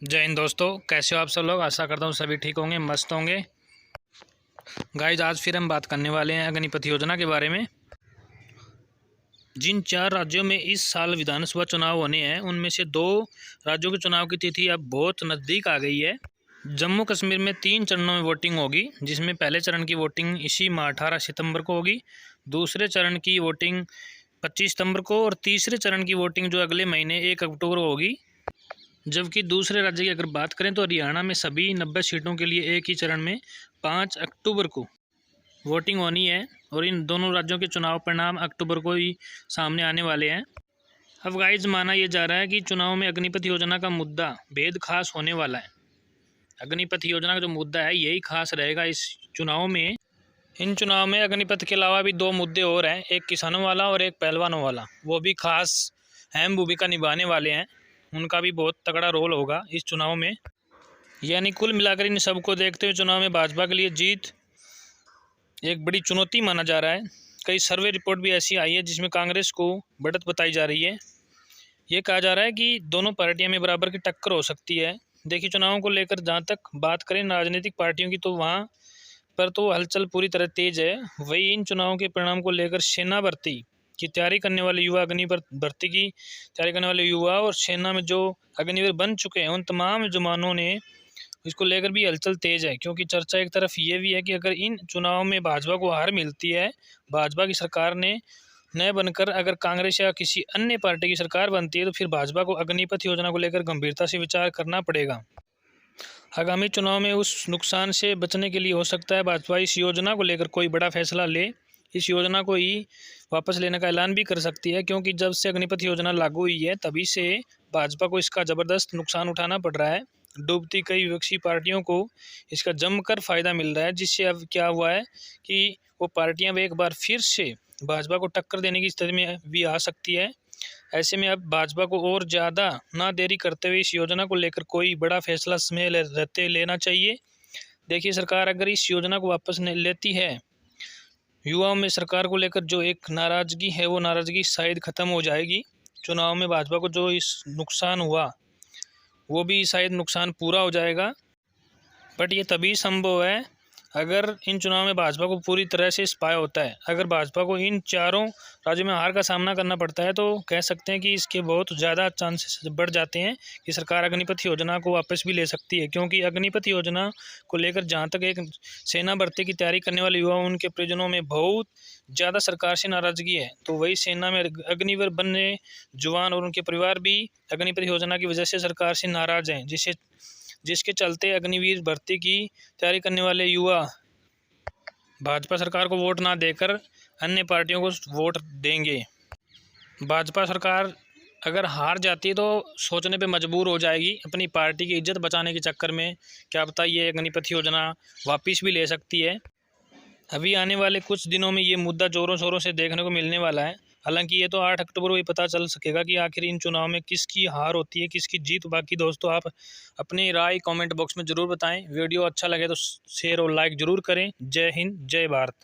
जय हिंद दोस्तों, कैसे हो आप सब लोग। आशा करता हूँ सभी ठीक होंगे, मस्त होंगे। गाइज, आज फिर हम बात करने वाले हैं अग्निपथ योजना के बारे में। जिन 4 राज्यों में इस साल विधानसभा चुनाव होने हैं, उनमें से 2 राज्यों के चुनाव की तिथि अब बहुत नज़दीक आ गई है। जम्मू कश्मीर में 3 चरणों में वोटिंग होगी, जिसमें पहले चरण की वोटिंग इसी माह 18 सितंबर को होगी, दूसरे चरण की वोटिंग 25 सितंबर को और तीसरे चरण की वोटिंग जो अगले महीने 1 अक्टूबर को होगी। जबकि दूसरे राज्य की अगर बात करें तो हरियाणा में सभी 90 सीटों के लिए एक ही चरण में 5 अक्टूबर को वोटिंग होनी है और इन दोनों राज्यों के चुनाव परिणाम अक्टूबर को ही सामने आने वाले हैं। अब गाइज, माना यह जा रहा है कि चुनाव में अग्निपथ योजना का मुद्दा बेहद खास होने वाला है। अग्निपथ योजना का जो मुद्दा है यही खास रहेगा इस चुनाव में। इन चुनाव में अग्निपथ के अलावा भी 2 मुद्दे और हैं, एक किसानों वाला और एक पहलवानों वाला। वो भी खास अहम भूमिका निभाने वाले हैं, उनका भी बहुत तगड़ा रोल होगा इस चुनाव में। यानी कुल मिलाकर इन सबको देखते हुए चुनाव में भाजपा के लिए जीत एक बड़ी चुनौती माना जा रहा है। कई सर्वे रिपोर्ट भी ऐसी आई है जिसमें कांग्रेस को बढ़त बताई जा रही है। ये कहा जा रहा है कि दोनों पार्टियां में बराबर की टक्कर हो सकती है। देखिए, चुनावों को लेकर जहाँ तक बात करें राजनीतिक पार्टियों की, तो वहाँ पर तो हलचल पूरी तरह तेज है। वही इन चुनावों के परिणाम को लेकर सेना भर्ती की तैयारी करने वाले युवा, भर्ती की तैयारी करने वाले युवा और सेना में जो अग्निवीर बन चुके हैं, उन तमाम जवानों ने इसको लेकर भी हलचल तेज है। क्योंकि चर्चा एक तरफ ये भी है कि अगर इन चुनाव में भाजपा को हार मिलती है, भाजपा की सरकार ने न बनकर अगर कांग्रेस या किसी अन्य पार्टी की सरकार बनती है, तो फिर भाजपा को अग्निपथ योजना को लेकर गंभीरता से विचार करना पड़ेगा। आगामी चुनाव में उस नुकसान से बचने के लिए हो सकता है भाजपा इस योजना को लेकर कोई बड़ा फैसला ले, इस योजना को ही वापस लेने का ऐलान भी कर सकती है। क्योंकि जब से अग्निपथ योजना लागू हुई है, तभी से भाजपा को इसका ज़बरदस्त नुकसान उठाना पड़ रहा है। डूबती कई विपक्षी पार्टियों को इसका जमकर फ़ायदा मिल रहा है, जिससे अब क्या हुआ है कि वो पार्टियां एक बार फिर से भाजपा को टक्कर देने की स्थिति में भी आ सकती है। ऐसे में अब भाजपा को और ज़्यादा ना देरी करते हुए इस योजना को लेकर कोई बड़ा फैसला समय रहते लेना चाहिए। देखिए, सरकार अगर इस योजना को वापस लेती है, युवाओं में सरकार को लेकर जो एक नाराज़गी है, वो नाराज़गी शायद ख़त्म हो जाएगी। चुनाव में भाजपा को जो इस नुकसान हुआ, वो भी शायद नुकसान पूरा हो जाएगा। बट ये तभी संभव है अगर इन चुनाव में भाजपा को पूरी तरह से स्पाय होता है। अगर भाजपा को इन 4 राज्यों में हार का सामना करना पड़ता है, तो कह सकते हैं कि इसके बहुत ज़्यादा चांसेस बढ़ जाते हैं कि सरकार अग्निपथ योजना को वापस भी ले सकती है। क्योंकि अग्निपथ योजना को लेकर जहाँ तक एक सेना भर्ती की तैयारी करने वाले युवा, उनके परिजनों में बहुत ज़्यादा सरकार से नाराज़गी है। तो वही सेना में अग्निवीर बनने जवान और उनके परिवार भी अग्निपथ योजना की वजह से सरकार से नाराज़ हैं, जिसके चलते अग्निवीर भर्ती की तैयारी करने वाले युवा भाजपा सरकार को वोट ना देकर अन्य पार्टियों को वोट देंगे। भाजपा सरकार अगर हार जाती है तो सोचने पे मजबूर हो जाएगी अपनी पार्टी की इज्जत बचाने के चक्कर में, क्या पता ये अग्निपथ योजना वापस भी ले सकती है। अभी आने वाले कुछ दिनों में ये मुद्दा ज़ोरों शोरों से देखने को मिलने वाला है। हालांकि ये तो 8 अक्टूबर को ही पता चल सकेगा कि आखिर इन चुनाव में किसकी हार होती है, किसकी जीत। बाकी दोस्तों, आप अपनी राय कमेंट बॉक्स में ज़रूर बताएं। वीडियो अच्छा लगे तो शेयर और लाइक ज़रूर करें। जय हिंद, जय भारत।